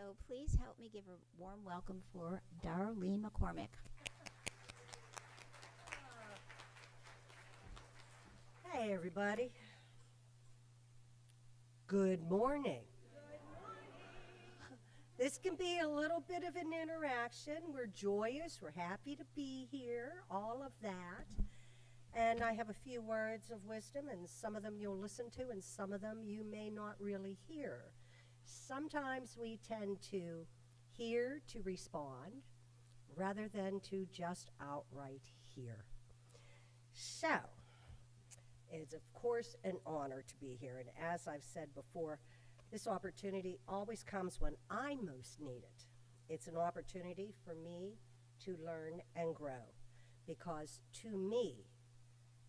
So please help me give a warm welcome for Darlene McCormack. Hey, everybody. Good morning. This can be a little bit of an interaction. We're joyous, we're happy to be here, all of that. And I have a few words of wisdom, and some of them you'll listen to, and some of them you may not really hear. Sometimes we tend to hear to respond rather than to just outright hear. So, it's of course an honor to be here, and as I've said before, this opportunity always comes when I most need it. It's an opportunity for me to learn and grow, because to me,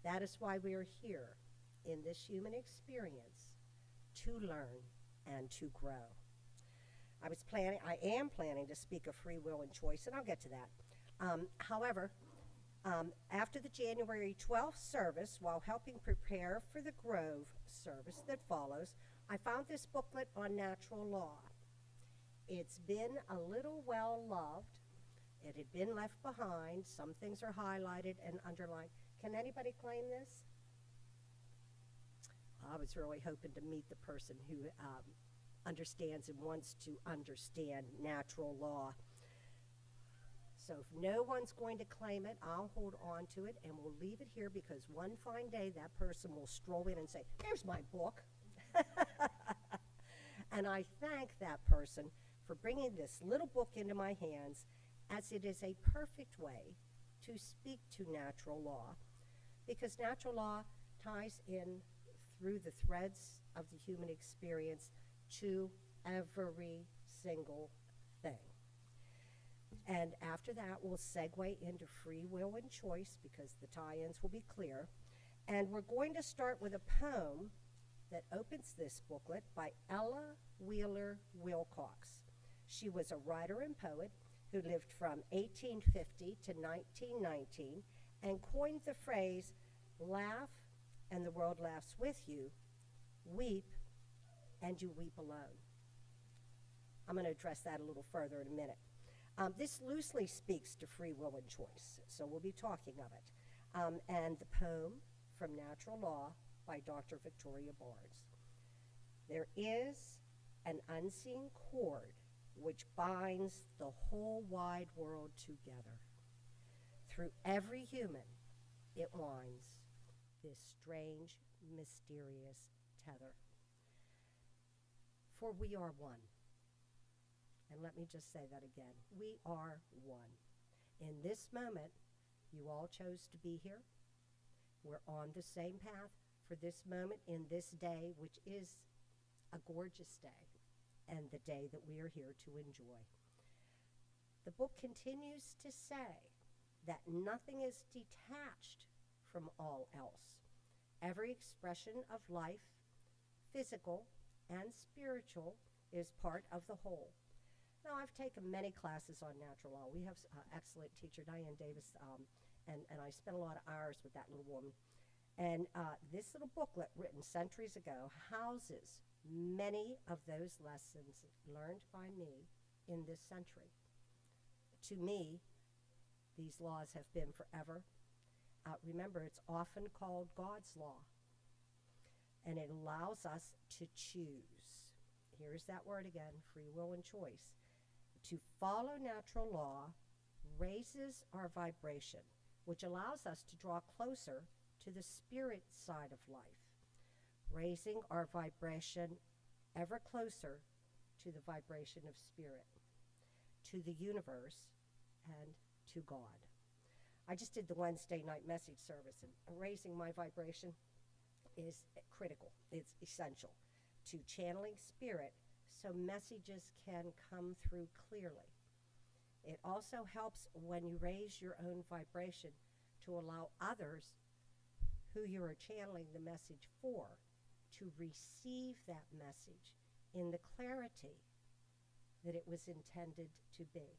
that is why we are here in this human experience, to learn and to grow. I am planning to speak of free will and choice, and I'll get to that. However, after the January 12th service, while helping prepare for the Grove service that follows, I found this booklet on natural law. It's been a little well loved. It had been left behind. Some things are highlighted and underlined. Can anybody claim this? I was really hoping to meet the person who understands and wants to understand natural law. So if no one's going to claim it, I'll hold on to it and we'll leave it here, because one fine day that person will stroll in and say, "There's my book." And I thank that person for bringing this little book into my hands, as it is a perfect way to speak to natural law, because natural law ties in through the threads of the human experience to every single thing. And after that, we'll segue into free will and choice, because the tie-ins will be clear. And we're going to start with a poem that opens this booklet by Ella Wheeler Wilcox. She was a writer and poet who lived from 1850 to 1919 and coined the phrase, "Laugh and the world laughs with you, weep and you weep alone." I'm going to address that a little further in a minute. This loosely speaks to free will and choice, so we'll be talking of it. And the poem from Natural Law by Dr. Victoria Barnes. There is an unseen cord which binds the whole wide world together. Through every human, it winds this strange, mysterious tether. For we are one. And let me just say that again. We are one. In this moment, you all chose to be here. We're on the same path for this moment in this day, which is a gorgeous day, and the day that we are here to enjoy. The book continues to say that nothing is detached from all else. Every expression of life, physical and spiritual, is part of the whole. Now, I've taken many classes on natural law. We have excellent teacher, Diane Davis, and I spent a lot of hours with that little woman. And this little booklet, written centuries ago, houses many of those lessons learned by me in this century. To me, these laws have been forever. Remember, it's often called God's law, and it allows us to choose. Here's that word again, free will and choice. To follow natural law raises our vibration, which allows us to draw closer to the spirit side of life, raising our vibration ever closer to the vibration of spirit, to the universe, and to God. I just did the Wednesday night message service, and raising my vibration is critical. It's essential to channeling spirit so messages can come through clearly. It also helps when you raise your own vibration to allow others who you are channeling the message for to receive that message in the clarity that it was intended to be.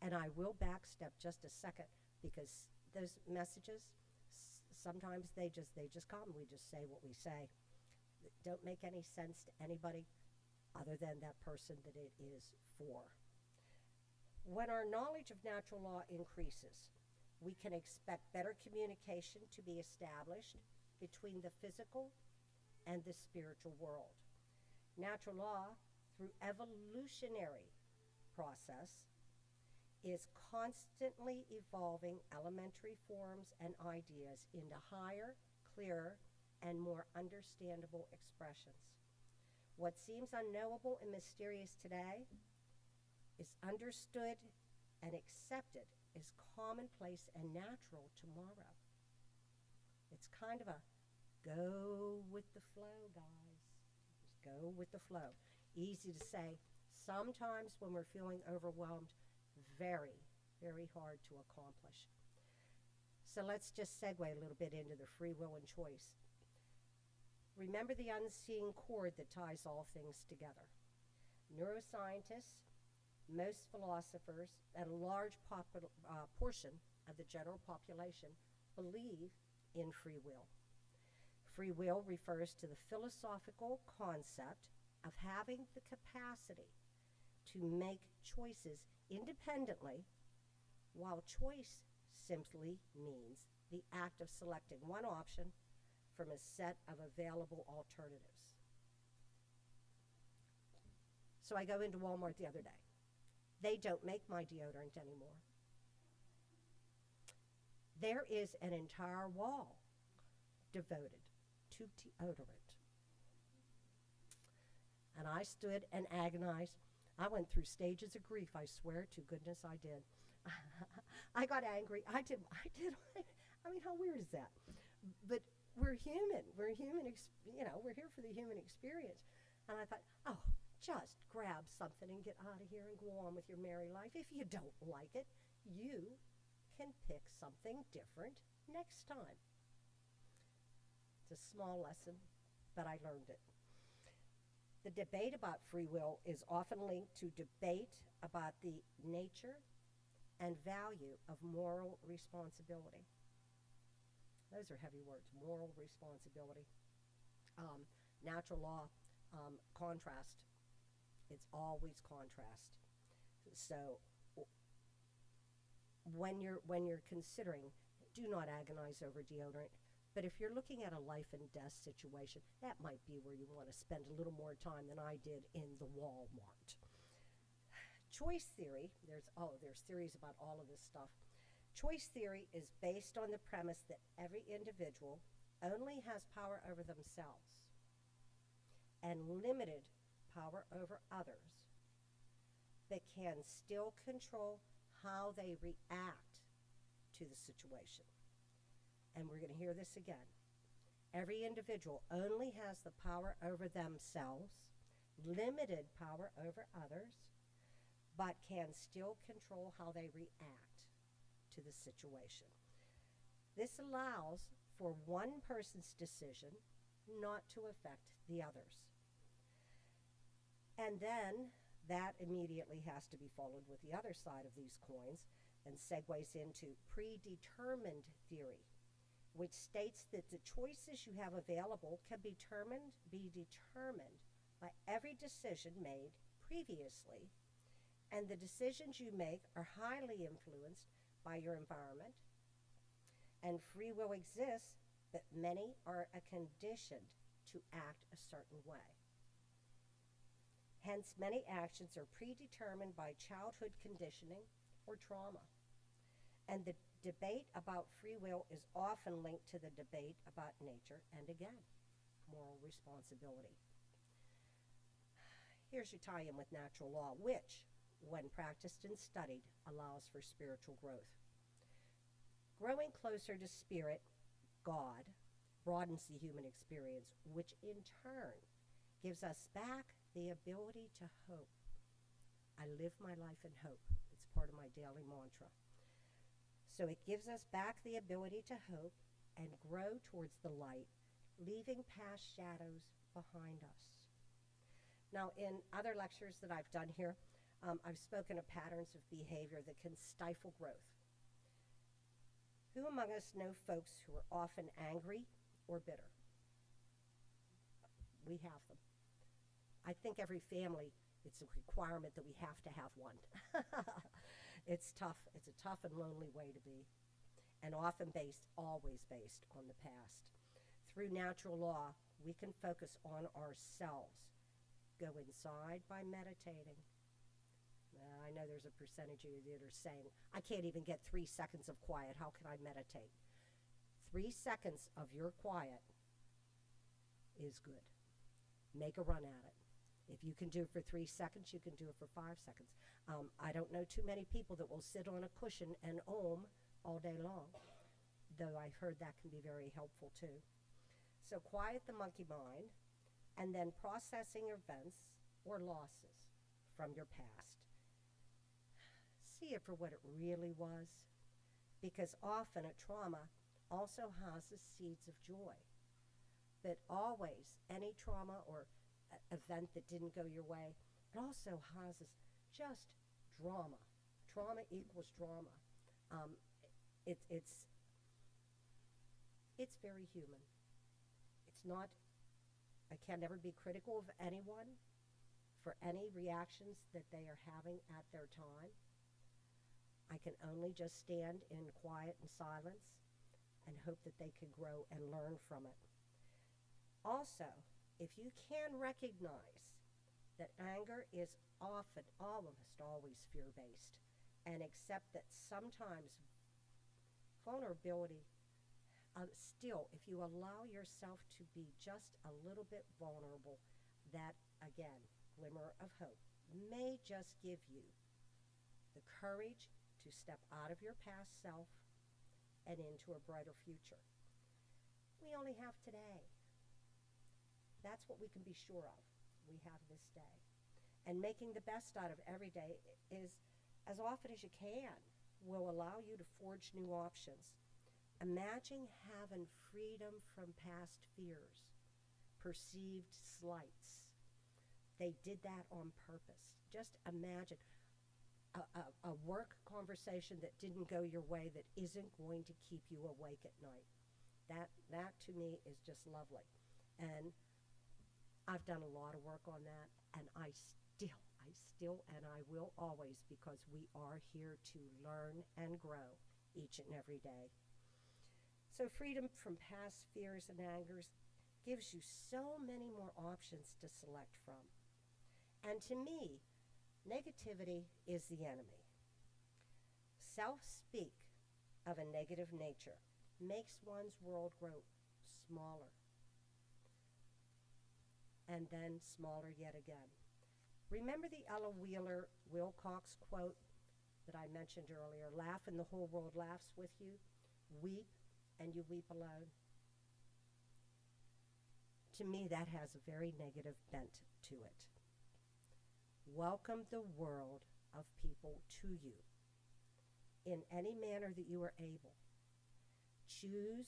And I will backstep just a second, because those messages, sometimes they just come. We just say what we say. Don't make any sense to anybody. other than that person that it is for. When our knowledge of natural law increases, we can expect better communication to be established between the physical and the spiritual world. Natural law, through evolutionary process, is constantly evolving elementary forms and ideas into higher, clearer, and more understandable expressions. What seems unknowable and mysterious today is understood and accepted as commonplace and natural tomorrow. It's kind of a go with the flow, guys. Just go with the flow. Easy to say. Sometimes when we're feeling overwhelmed, very, very hard to accomplish. So let's just segue a little bit into the free will and choice. Remember the unseen cord that ties all things together. Neuroscientists, most philosophers, and a large portion of the general population believe in free will. Free will refers to the philosophical concept of having the capacity to make choices independently, while choice simply means the act of selecting one option from a set of available alternatives. So I go into Walmart the other day. They don't make my deodorant anymore. There is an entire wall devoted to deodorant. And I stood and agonized. I went through stages of grief, I swear to goodness I did. I got angry. I did. I mean, how weird is that? But we're human. We're human, we're here for the human experience. And I thought, oh, just grab something and get out of here and go on with your merry life. If you don't like it, you can pick something different next time. It's a small lesson, but I learned it. The debate about free will is often linked to debate about the nature and value of moral responsibility. Those are heavy words, moral responsibility. Natural law, contrast. It's always contrast. So when you're considering, do not agonize over deodorant. But if you're looking at a life and death situation, that might be where you want to spend a little more time than I did in the Walmart. Choice theory, there's theories about all of this stuff. Choice theory is based on the premise that every individual only has power over themselves and limited power over others, but can still control how they react to the situation. And we're going to hear this again. Every individual only has the power over themselves, limited power over others, but can still control how they react to the situation. This allows for one person's decision not to affect the others. And then that immediately has to be followed with the other side of these coins and segues into predetermined theory, which states that the choices you have available can be determined by every decision made previously, and the decisions you make are highly influenced by your environment, and free will exists, but many are conditioned to act a certain way. Hence, many actions are predetermined by childhood conditioning or trauma. And the debate about free will is often linked to the debate about nature and, again, moral responsibility. Here's your tie-in with natural law, which, when practiced and studied, allows for spiritual growth. Growing closer to Spirit, God, broadens the human experience, which in turn gives us back the ability to hope. I live my life in hope. It's part of my daily mantra. So it gives us back the ability to hope and grow towards the light, leaving past shadows behind us. Now, in other lectures that I've done here, I've spoken of patterns of behavior that can stifle growth. Who among us know folks who are often angry or bitter? We have them. I think every family, it's a requirement that we have to have one. It's tough. It's a tough and lonely way to be, and often always based on the past. Through natural law, we can focus on ourselves. Go inside by meditating. I know there's a percentage of you that are saying, I can't even get 3 seconds of quiet. How can I meditate? 3 seconds of your quiet is good. Make a run at it. If you can do it for 3 seconds, you can do it for 5 seconds. I don't know too many people that will sit on a cushion and om all day long, though I've heard that can be very helpful too. So quiet the monkey mind, and then processing events or losses from your past. See it for what it really was, because often a trauma also houses seeds of joy. But always, any trauma or event that didn't go your way, it also houses just drama. Trauma equals drama. It's very human. It's not, I can never be critical of anyone for any reactions that they are having at their time. I can only just stand in quiet and silence and hope that they can grow and learn from it. Also, if you can recognize that anger is often, almost always fear-based, and accept that sometimes vulnerability, still, if you allow yourself to be just a little bit vulnerable, that, again, glimmer of hope may just give you the courage to step out of your past self and into a brighter future. We only have today. That's what we can be sure of. We have this day. And making the best out of every day is, as often as you can, will allow you to forge new options. Imagine having freedom from past fears, perceived slights. They did that on purpose. Just imagine a work conversation that didn't go your way that isn't going to keep you awake at night. That to me is just lovely. And I've done a lot of work on that, and I still, and I will always, because we are here to learn and grow each and every day. So freedom from past fears and angers gives you so many more options to select from. And to me, negativity is the enemy. Self-speak of a negative nature makes one's world grow smaller, and then smaller yet again. Remember the Ella Wheeler Wilcox quote that I mentioned earlier, laugh and the whole world laughs with you, weep and you weep alone? To me, that has a very negative bent to it. Welcome the world of people to you in any manner that you are able. Choose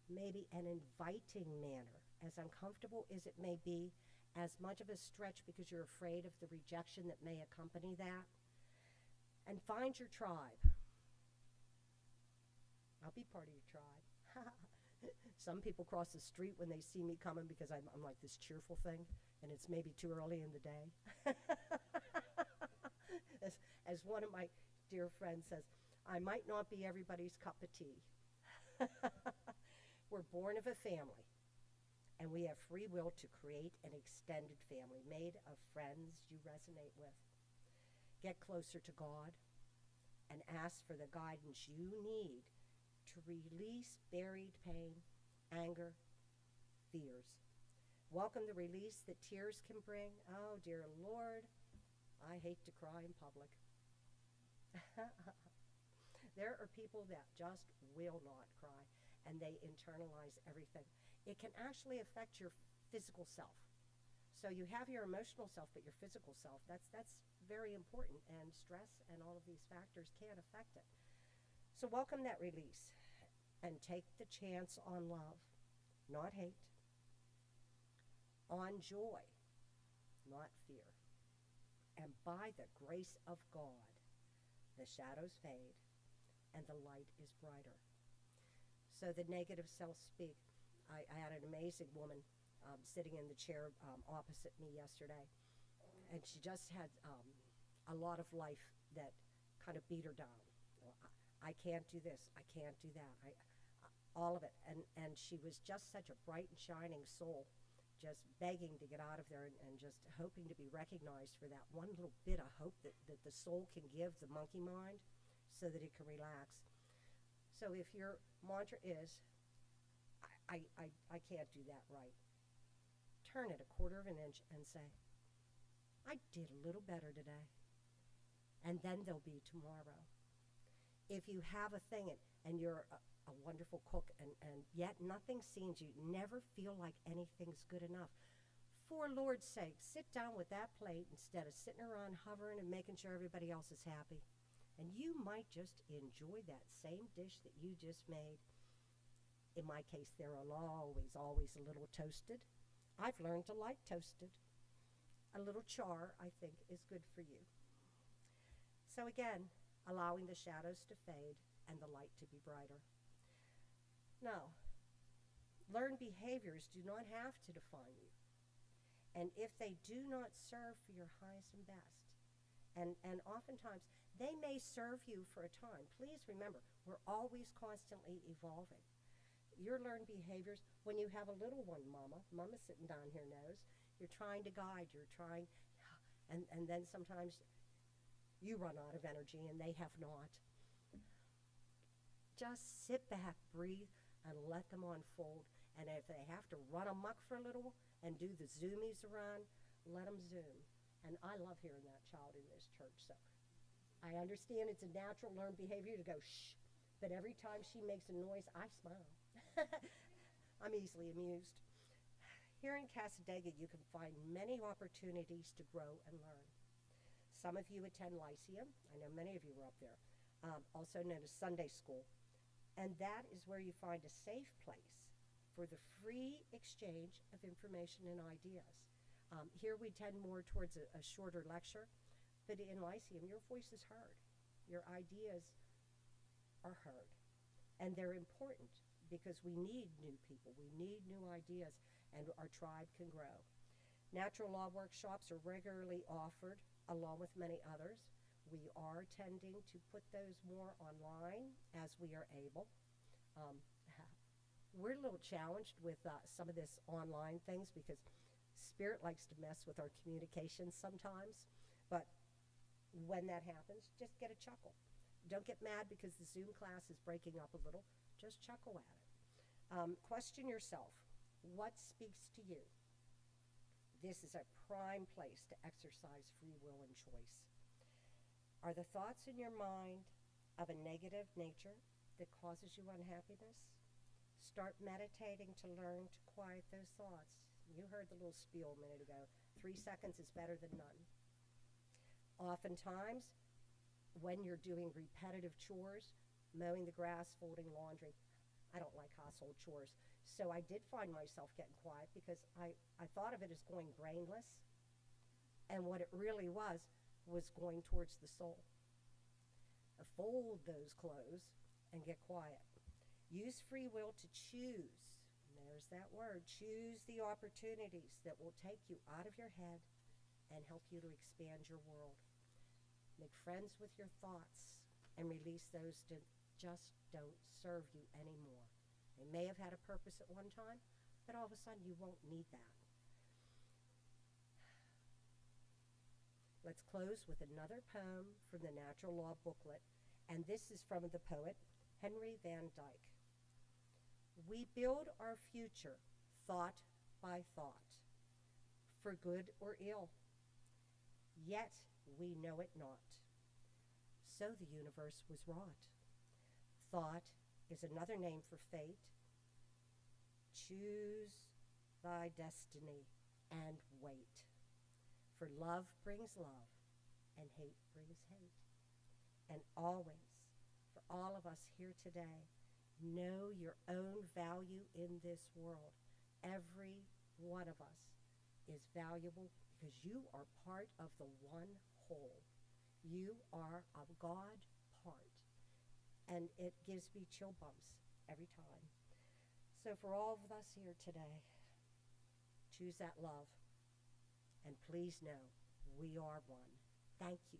maybe an inviting manner, as uncomfortable as it may be, as much of a stretch because you're afraid of the rejection that may accompany that. And find your tribe. I'll be part of your tribe. Some people cross the street when they see me coming because I'm like this cheerful thing, and it's maybe too early in the day. As one of my dear friends says, I might not be everybody's cup of tea. We're born of a family, and we have free will to create an extended family made of friends you resonate with. Get closer to God and ask for the guidance you need to release buried pain, anger, fears. Welcome the release that tears can bring. Oh, dear Lord, I hate to cry in public. There are people that just will not cry, and they internalize everything. It can actually affect your physical self. So you have your emotional self, but your physical self, that's very important, and stress and all of these factors can affect it. So welcome that release, and take the chance on love, not hate, on joy, not fear. And by the grace of God, the shadows fade and the light is brighter. So the negative self-speak, I had an amazing woman sitting in the chair opposite me yesterday, and she just had a lot of life that kind of beat her down. Well, I can't do this. I can't do that. All of it. And she was just such a bright and shining soul, just begging to get out of there and just hoping to be recognized for that one little bit of hope that the soul can give the monkey mind so that it can relax. So if your mantra is, I can't do that right, turn it a quarter of an inch and say, I did a little better today. And then there'll be tomorrow. If you have a thing and you're a wonderful cook and yet nothing seems, you never feel like anything's good enough, for Lord's sake, sit down with that plate instead of sitting around hovering and making sure everybody else is happy. And you might just enjoy that same dish that you just made. In my case, they're always a little toasted. I've learned to like toasted. A little char, I think, is good for you. So again, allowing the shadows to fade and the light to be brighter. Now, learned behaviors do not have to define you. And if they do not serve for your highest and best, and oftentimes they may serve you for a time. Please remember, we're always constantly evolving. Your learned behaviors, when you have a little one, Mama's sitting down here knows, you're trying to guide, and then sometimes you run out of energy and they have not. Just sit back, breathe, and let them unfold. And if they have to run amok for a little and do the zoomies around, let them zoom. And I love hearing that child in this church. So I understand it's a natural learned behavior to go shh, but every time she makes a noise, I smile. I'm easily amused. Here in Casadega, you can find many opportunities to grow and learn. Some of you attend Lyceum. I know many of you were up there, also known as Sunday School. And that is where you find a safe place for the free exchange of information and ideas. Here we tend more towards a shorter lecture, but in Lyceum, your voice is heard. Your ideas are heard. And they're important because we need new people. We need new ideas, and our tribe can grow. Natural law workshops are regularly offered, along with many others. We are tending to put those more online as we are able. We're a little challenged with some of this online things because Spirit likes to mess with our communications sometimes. But when that happens, just get a chuckle. Don't get mad because the Zoom class is breaking up a little. Just chuckle at it. Question yourself, what speaks to you? This is a prime place to exercise free will and choice. Are the thoughts in your mind of a negative nature that causes you unhappiness? Start meditating to learn to quiet those thoughts. You heard the little spiel a minute ago. 3 seconds is better than none. Oftentimes, when you're doing repetitive chores, mowing the grass, folding laundry, I don't like household chores. So I did find myself getting quiet because I thought of it as going brainless. And what it really was going towards the soul. Fold those clothes and get quiet. Use free will to choose. And there's that word. Choose the opportunities that will take you out of your head and help you to expand your world. Make friends with your thoughts and release those that just don't serve you anymore. They may have had a purpose at one time, but all of a sudden you won't need that. Let's close with another poem from the Natural Law booklet, and this is from the poet Henry Van Dyke. We build our future thought by thought, for good or ill, yet we know it not. So the universe was wrought. Thought is another name for fate. Choose thy destiny and wait. For love brings love, and hate brings hate. And always, for all of us here today, know your own value in this world. Every one of us is valuable because you are part of the one whole. You are a God part. And it gives me chill bumps every time. So for all of us here today, Choose that love. And please know we are one. Thank you.